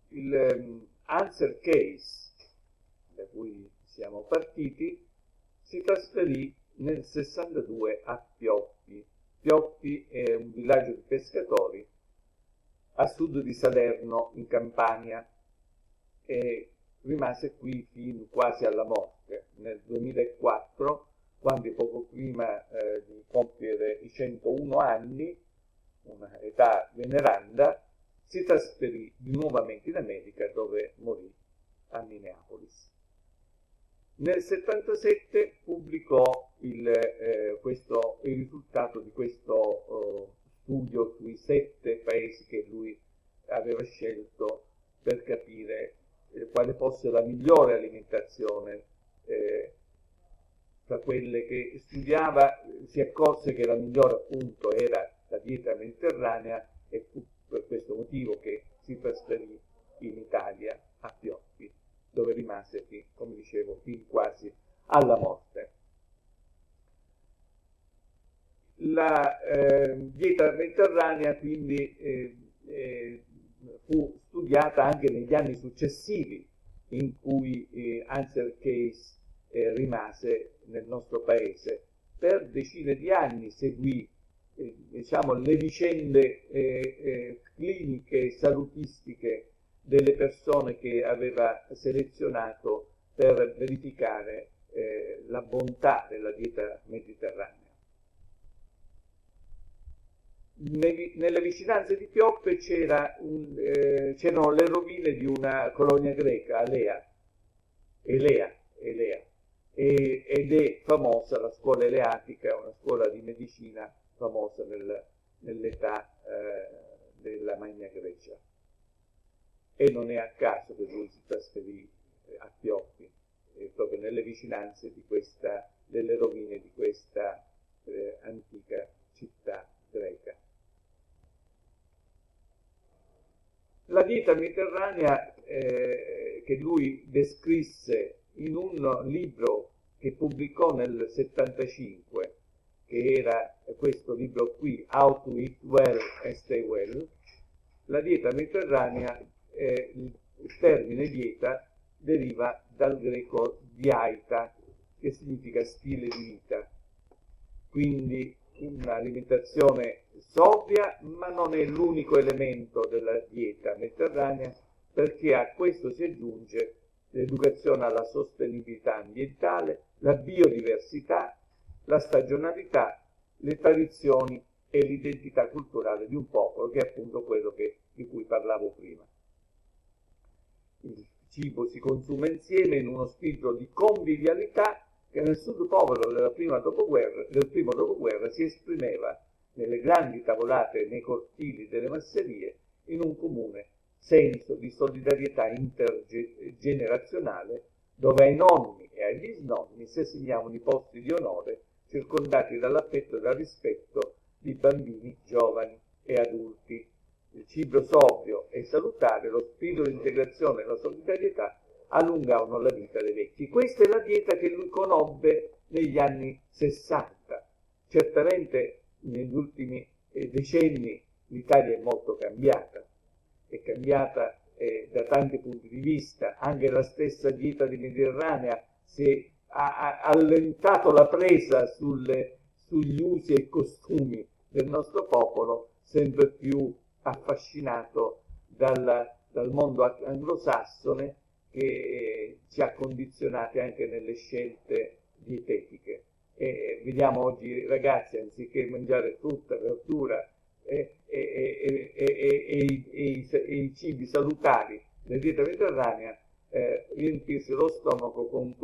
il answer case da cui siamo partiti si trasferì nel 62 a Pioppi. Pioppi è un villaggio di pescatori a sud di Salerno, in Campania, e rimase qui fino quasi alla morte. Nel 2004, quando poco prima di compiere i 101 anni, una età veneranda, si trasferì nuovamente in America, dove morì a Minneapolis. Nel 77 pubblicò il risultato di questo studio sui 7 paesi che lui aveva scelto per capire quale fosse la migliore alimentazione. Tra quelle che studiava si accorse che la migliore appunto era la dieta mediterranea, e fu per questo motivo che si trasferì in Italia a Pioppi, dove rimase, come dicevo, fin quasi alla morte. La dieta mediterranea quindi fu studiata anche negli anni successivi, in cui Ansel Keys rimase nel nostro paese. Per decine di anni seguì le vicende cliniche e salutistiche delle persone che aveva selezionato per verificare la bontà della dieta mediterranea. Nelle vicinanze di Pioppi c'erano le rovine di una colonia greca, Elea, ed è famosa la scuola eleatica, una scuola di medicina famosa nell'età della Magna Grecia. E non è a caso che lui si trasferì a Pioppi, proprio nelle vicinanze delle rovine di questa antica città greca. La dieta mediterranea che lui descrisse in un libro che pubblicò nel 75, che era questo libro qui, How to Eat Well and Stay Well, la dieta mediterranea, il termine dieta deriva dal greco diaita, che significa stile di vita, quindi un'alimentazione sobria, ma non è l'unico elemento della dieta mediterranea, perché a questo si aggiunge l'educazione alla sostenibilità ambientale, la biodiversità, la stagionalità, le tradizioni e l'identità culturale di un popolo, che è appunto quello di cui parlavo prima. Il cibo si consuma insieme in uno spirito di convivialità che nel sud povero del primo dopoguerra si esprimeva nelle grandi tavolate nei cortili delle masserie, in un comune senso di solidarietà intergenerazionale, dove ai nonni e ai bisnonni si assegnavano i posti di onore, circondati dall'affetto e dal rispetto di bambini, giovani e adulti. Il cibo sobrio e salutare, lo spirito di integrazione e la solidarietà allungavano la vita dei vecchi. Questa è la dieta che lui conobbe negli anni 60. Certamente negli ultimi decenni l'Italia è molto cambiata, da tanti punti di vista. Anche la stessa dieta mediterranea ha allentato la presa sugli usi e costumi del nostro popolo, sempre più affascinato dal mondo anglosassone, che ci ha condizionati anche nelle scelte dietetiche. Vediamo oggi ragazzi, anziché mangiare frutta, verdura e i cibi salutari della dieta mediterranea, riempirsi lo stomaco con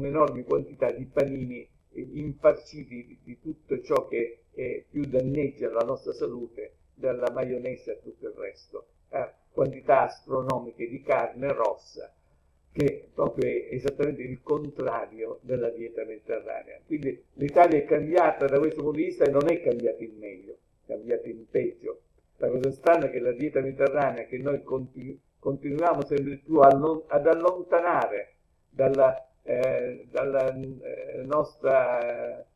enormi quantità di panini infarciti di tutto ciò che più danneggia la nostra salute, dalla maionese a tutto il resto, quantità astronomiche di carne rossa, che proprio è esattamente il contrario della dieta mediterranea. Quindi l'Italia è cambiata da questo punto di vista, e non è cambiata in meglio, è cambiata in peggio. La cosa strana è che la dieta mediterranea, che noi continuiamo sempre più ad allontanare dalla nostra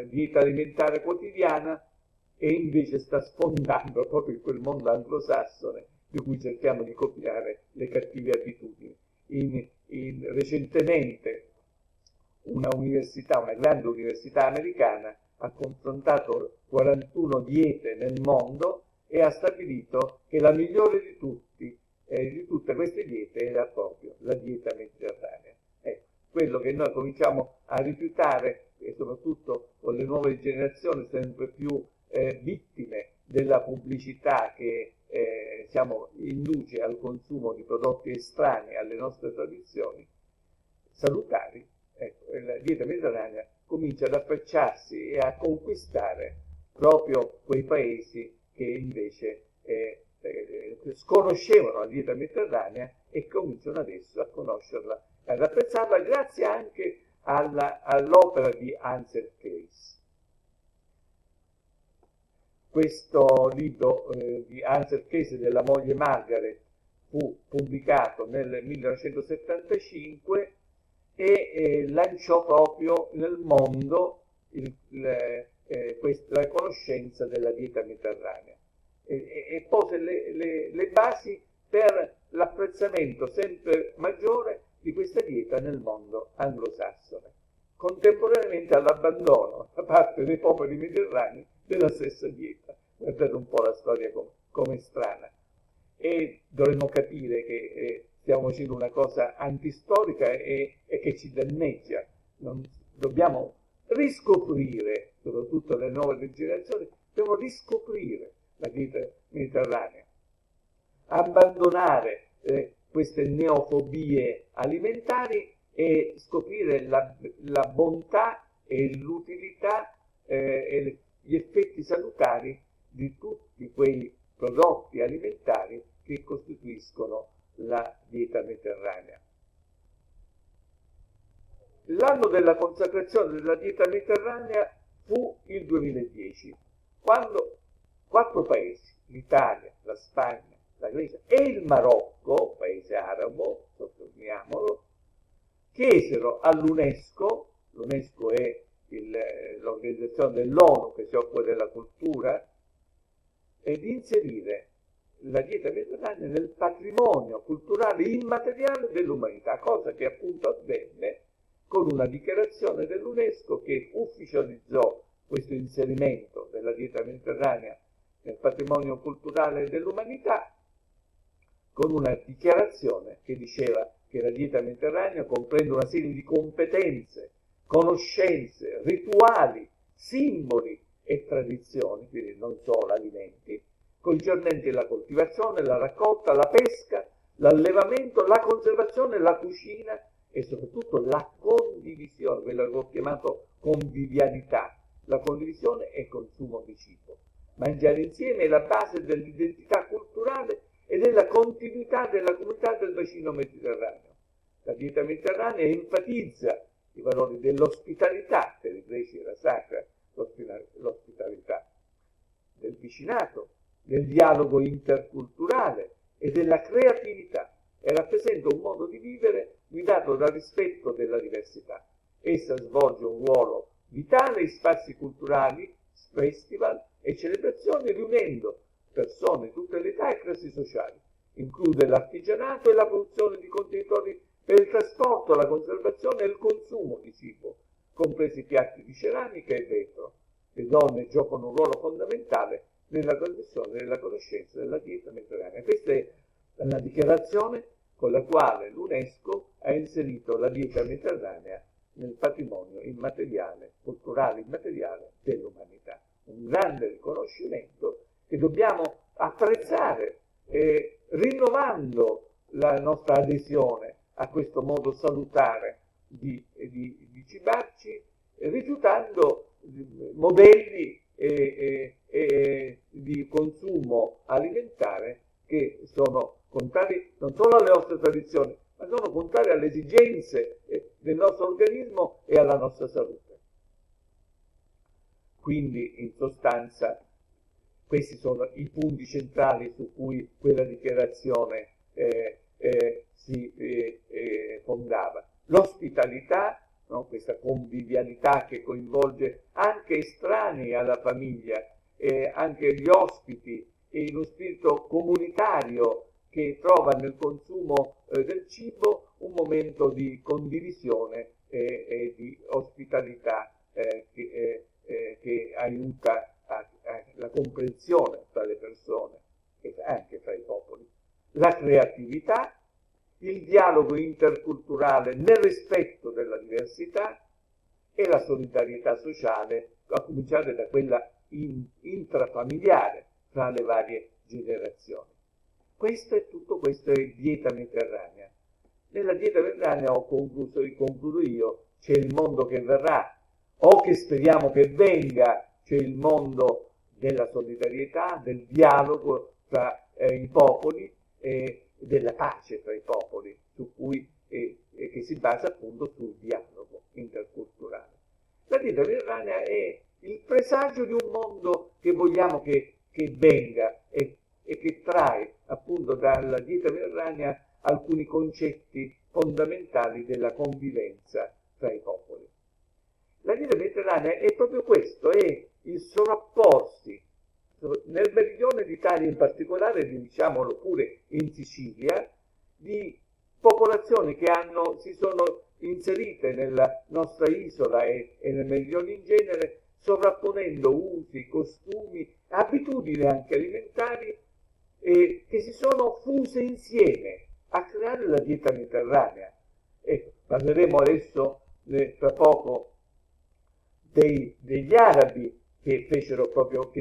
dieta alimentare quotidiana, e invece sta sfondando proprio in quel mondo anglosassone di cui cerchiamo di copiare le cattive abitudini. Recentemente una grande università americana ha confrontato 41 diete nel mondo e ha stabilito che la migliore di tutte queste diete era proprio la dieta mediterranea. Quello che noi cominciamo a rifiutare, e soprattutto con le nuove generazioni sempre più vittime della pubblicità che induce al consumo di prodotti estranei alle nostre tradizioni salutari, la dieta mediterranea comincia ad affacciarsi e a conquistare proprio quei paesi che invece sconoscevano la dieta mediterranea e cominciano adesso a conoscerla e ad apprezzarla grazie anche all'opera di Ansel Keys. Questo libro di Ansel Keys e della moglie Margaret fu pubblicato nel 1975 e lanciò proprio nel mondo la conoscenza della dieta mediterranea e pose le basi per l'apprezzamento sempre maggiore di questa dieta nel mondo anglosassone, contemporaneamente all'abbandono da parte dei popoli mediterranei della stessa dieta. Guardate un po' la storia come strana. E dovremmo capire che stiamo facendo una cosa antistorica e che ci danneggia. Dobbiamo riscoprire, soprattutto le nuove generazioni, dobbiamo riscoprire la dieta mediterranea, abbandonare queste neofobie alimentari e scoprire la bontà e l'utilità e gli effetti salutari di tutti quei prodotti alimentari che costituiscono la dieta mediterranea. L'anno della consacrazione della dieta mediterranea fu il 2010, quando 4 paesi, l'Italia, la Spagna, la Grecia e il Marocco, paese arabo, sottolineiamolo, chiesero all'UNESCO, l'UNESCO è l'organizzazione dell'ONU che si occupa della cultura, di inserire la dieta mediterranea nel patrimonio culturale immateriale dell'umanità, cosa che appunto avvenne con una dichiarazione dell'UNESCO che ufficializzò questo inserimento della dieta mediterranea nel patrimonio culturale dell'umanità, con una dichiarazione che diceva che la dieta mediterranea comprende una serie di competenze, conoscenze, rituali, simboli e tradizioni, quindi non solo alimenti, concernenti la coltivazione, la raccolta, la pesca, l'allevamento, la conservazione, la cucina e soprattutto la condivisione, quello che ho chiamato convivialità, la condivisione e il consumo di cibo. Mangiare insieme è la base dell'identità culturale e della continuità della comunità del bacino mediterraneo. La dieta mediterranea enfatizza i valori dell'ospitalità, per i greci era sacra l'ospitalità, del vicinato, del dialogo interculturale e della creatività e rappresenta un modo di vivere guidato dal rispetto della diversità. Essa svolge un ruolo vitale in spazi culturali, festival e celebrazioni, riunendo persone di tutte le età e classi sociali. Include l'artigianato e la produzione di contenitori per il trasporto, la conservazione e il consumo di cibo, compresi piatti di ceramica e vetro. Le donne giocano un ruolo fondamentale nella trasmissione della conoscenza della dieta mediterranea. Questa è la dichiarazione con la quale l'UNESCO ha inserito la dieta mediterranea nel patrimonio immateriale, culturale immateriale dell'umanità. Un grande riconoscimento che dobbiamo apprezzare, rinnovando la nostra adesione a questo modo salutare di cibarci, rifiutando modelli di consumo alimentare che sono contrari non solo alle nostre tradizioni, ma sono contrari alle esigenze del nostro organismo e alla nostra salute. Quindi, in sostanza, questi sono i punti centrali su cui quella dichiarazione si fondava. L'ospitalità, no? Questa convivialità che coinvolge anche estranei alla famiglia anche gli ospiti e in uno spirito comunitario che trova nel consumo del cibo un momento di condivisione e di ospitalità che aiuta la comprensione tra le persone e anche tra i popoli. La creatività, il dialogo interculturale nel rispetto della diversità e la solidarietà sociale, a cominciare da quella intrafamiliare tra le varie generazioni. Tutto questo è dieta mediterranea. Nella dieta mediterranea concludo io, c'è il mondo che verrà, o che speriamo che venga, c'è il mondo della solidarietà, del dialogo tra i popoli e della pace tra i popoli, che si basa appunto sul dialogo interculturale. La dieta mediterranea è il presagio di un mondo che vogliamo che venga e che trae appunto dalla dieta mediterranea alcuni concetti fondamentali della convivenza tra i popoli. La dieta mediterranea è proprio questo, è il sovrapporsi nel meridione d'Italia, in particolare, diciamolo pure in Sicilia, di popolazioni che si sono inserite nella nostra isola e nel meridione in genere, sovrapponendo usi, costumi, abitudini anche alimentari che si sono fuse insieme a creare la dieta mediterranea. Parleremo adesso tra poco degli arabi che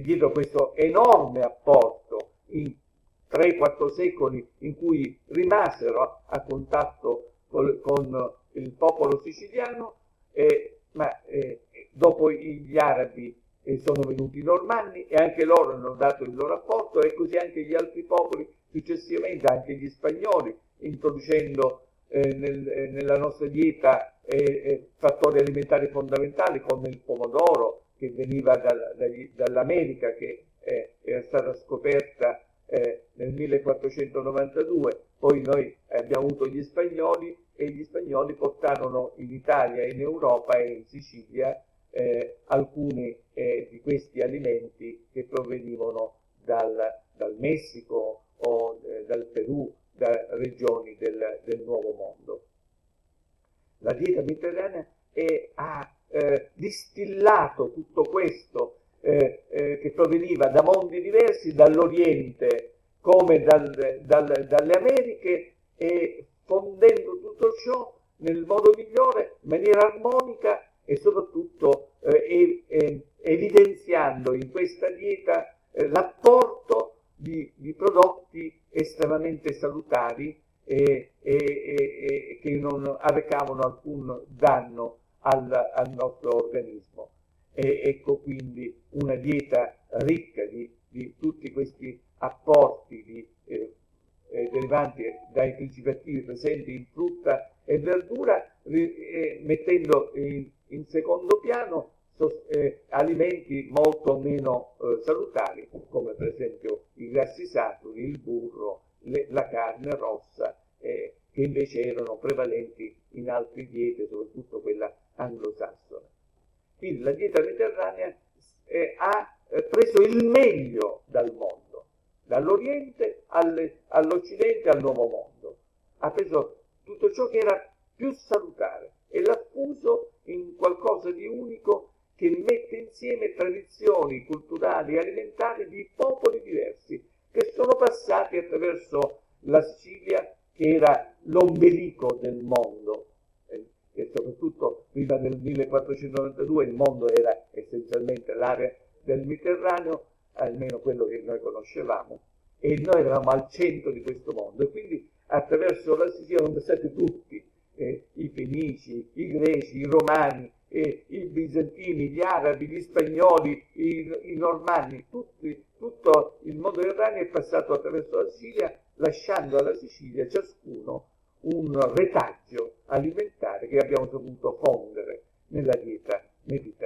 diedero questo enorme apporto in 3-4 secoli in cui rimasero a contatto con il popolo siciliano, ma dopo gli arabi sono venuti i normanni e anche loro hanno dato il loro apporto, e così anche gli altri popoli successivamente, anche gli spagnoli, introducendo nella nostra dieta fattori alimentari fondamentali come il pomodoro, che veniva dall'America, che era stata scoperta nel 1492. Poi noi abbiamo avuto gli spagnoli, e gli spagnoli portarono in Italia, in Europa e in Sicilia alcuni di questi alimenti che provenivano dal Messico o dal Perù, da regioni del Nuovo Mondo. La dieta mediterranea ha distillato tutto questo che proveniva da mondi diversi, dall'Oriente come dalle Americhe, e fondendo tutto ciò nel modo migliore, in maniera armonica, e soprattutto evidenziando in questa dieta l'apporto di prodotti estremamente salutari e che non arrecavano alcun danno al nostro organismo. Ecco quindi una dieta ricca di tutti questi apporti derivanti dai principi attivi presenti in frutta e verdura, mettendo in secondo piano alimenti molto meno salutari, come per esempio i grassi saturi, il burro, la carne rossa, che invece erano prevalenti in altre diete, soprattutto quella anglosassone. Quindi la dieta mediterranea ha preso il meglio dal mondo, dall'Oriente all'Occidente, al Nuovo Mondo. Ha preso tutto ciò che era più salutare e l'ha fuso in qualcosa di unico, che mette insieme tradizioni culturali e alimentari di popoli diversi che sono passati attraverso la Sicilia, che era l'ombelico del mondo, e soprattutto prima del 1492 il mondo era essenzialmente l'area del Mediterraneo, almeno quello che noi conoscevamo, e noi eravamo al centro di questo mondo, e quindi attraverso la Sicilia sono passati tutti, i Fenici, i Greci, i Romani, i Bizantini, gli Arabi, gli Spagnoli, i Normanni, tutto il mondo mediterraneo è passato attraverso la Sicilia, lasciando alla Sicilia ciascuno un retaggio alimentare che abbiamo saputo fondere nella dieta mediterranea.